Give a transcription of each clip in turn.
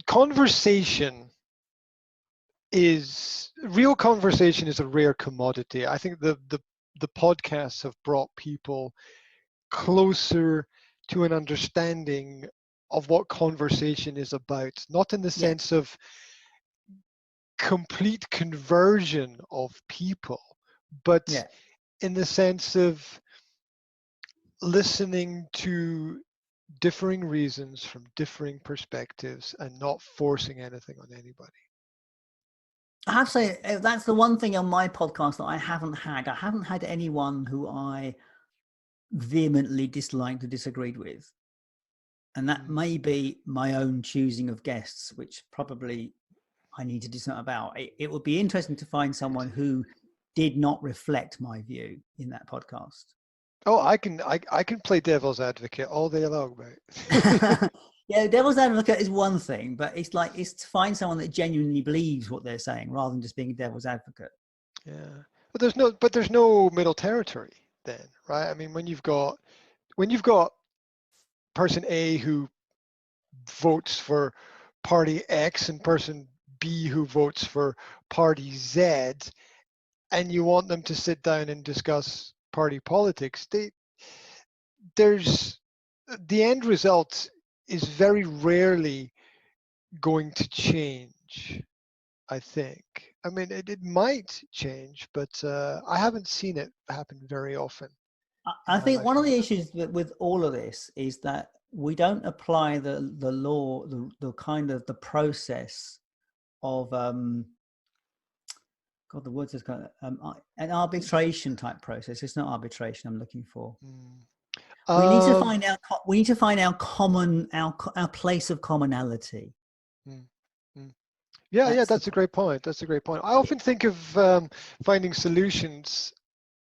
conversation real conversation is a rare commodity. I think the podcasts have brought people closer to an understanding of what conversation is about, not in the Yeah. sense of complete conversion of people, but Yeah. in the sense of listening to differing reasons from differing perspectives and not forcing anything on anybody. I have to say, that's the one thing on my podcast that I haven't had. I haven't had anyone who I vehemently disliked or disagreed with. And that may be my own choosing of guests, which probably I need to do something about. It would be interesting to find someone who did not reflect my view in that podcast. Oh, I can play devil's advocate all day long, mate. Yeah, devil's advocate is one thing, but it's to find someone that genuinely believes what they're saying rather than just being a devil's advocate. Yeah, but there's no middle territory then, right? I mean, when you've got person A who votes for party X and person B who votes for party Z, and you want them to sit down and discuss party politics, there's the end result is very rarely going to change, I think. I mean, it might change, but I haven't seen it happen very often in I my think one of lifetime. the issues with all of this is that we don't apply the law, the kind of the process of God, the words is kind of an arbitration type process. It's not arbitration I'm looking for. We need to find out. We need to find our common, our place of commonality. Yeah, that's a great point. That's a great point. I often think of finding solutions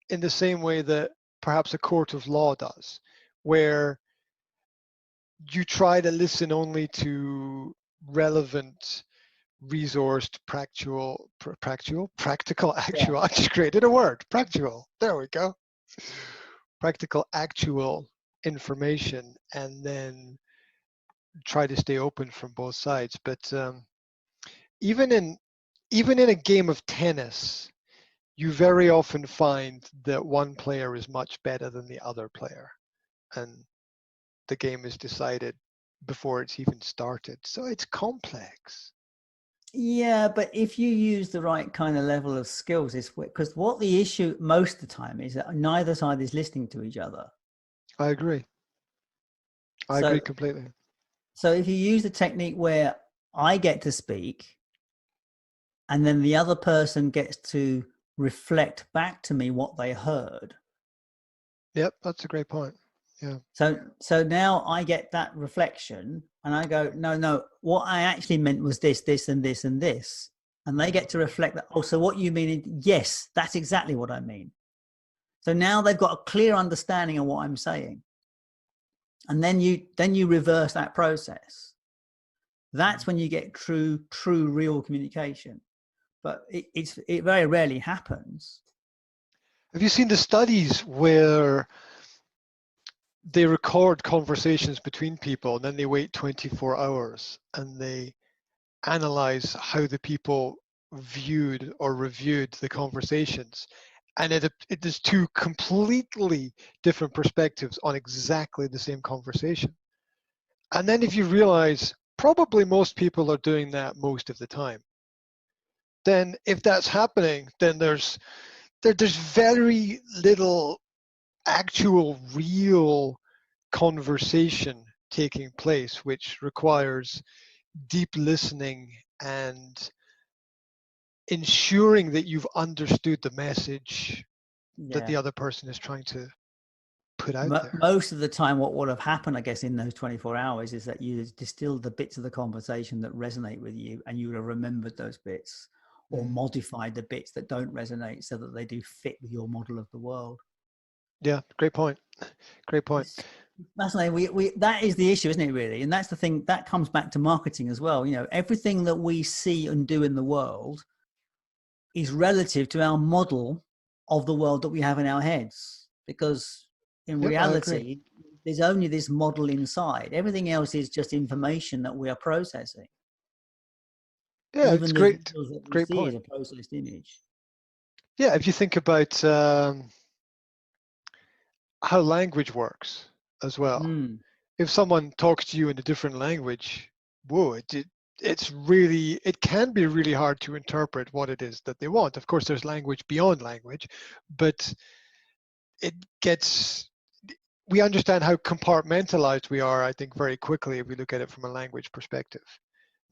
in the same way that perhaps a court of law does, where you try to listen only to relevant, resourced, practical, actual. Yeah. I just created a word, practical. There we go. Practical, actual information, and then try to stay open from both sides. But even in a game of tennis, you very often find that one player is much better than the other player, and the game is decided before it's even started. So it's complex. Yeah, but if you use the right kind of level of skills, it's because what the issue most of the time is that neither side is listening to each other. I agree. I agree completely. So if you use the technique where I get to speak and then the other person gets to reflect back to me what they heard. Yep, that's a great point. Yeah. So now I get that reflection and I go, no, what I actually meant was this, this, and this, and this. And they get to reflect that. Oh, so what you mean? Yes, that's exactly what I mean. So now they've got a clear understanding of what I'm saying. And then you reverse that process. That's when you get true, real communication. But it very rarely happens. Have you seen the studies where they record conversations between people and then they wait 24 hours and they analyze how the people viewed or reviewed the conversations? And it is two completely different perspectives on exactly the same conversation. And then if you realize probably most people are doing that most of the time, then if that's happening, then there's very little actual real conversation taking place, which requires deep listening and ensuring that you've understood the message that the other person is trying to put out there. Most of the time what would have happened, I guess, in those 24 hours is that you distilled the bits of the conversation that resonate with you and you would have remembered those bits or modified the bits that don't resonate so that they do fit with your model of the world. Yeah, great point. Great point. Fascinating. That is the issue, isn't it, really? And that's the thing that comes back to marketing as well. You know, everything that we see and do in the world is relative to our model of the world that we have in our heads, because in reality, there's only this model inside. Everything else is just information that we are processing. Yeah, it's Even the great. videos that we Great see is point. a processed image. Yeah, if you think about how language works as well. Mm, If someone talks to you in a different language, whoa, it can be really hard to interpret what it is that they want. Of course, there's language beyond language, but it gets we understand how compartmentalized we are, I think, very quickly if we look at it from a language perspective.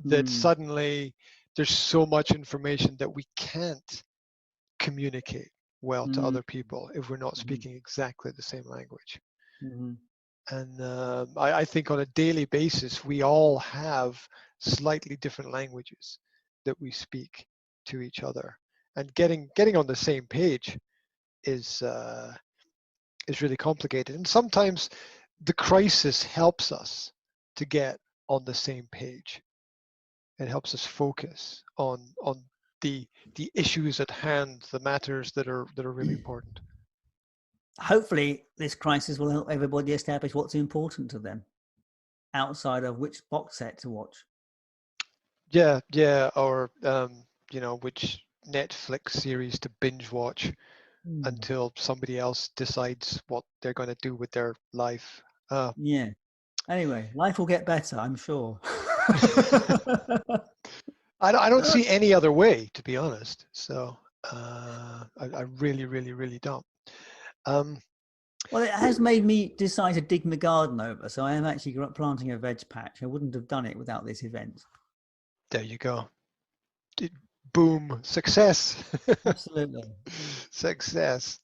That mm, suddenly there's so much information that we can't communicate well to mm, other people if we're not mm, speaking exactly the same language. mm. And I think on a daily basis, we all have slightly different languages that we speak to each other. And getting on the same page is really complicated. And sometimes the crisis helps us to get on the same page. It helps us focus on the issues at hand, the matters that are really important. Hopefully, this crisis will help everybody establish what's important to them outside of which box set to watch. Yeah, or which Netflix series to binge watch Mm. until somebody else decides what they're going to do with their life. Uh, Yeah. Anyway, life will get better, I'm sure. I don't see any other way, to be honest. So I really, really, really don't. Um, Well, it has made me decide to dig my garden over, so I am actually planting a veg patch. I wouldn't have done it without this event. there you go. Boom, success. Absolutely. Success.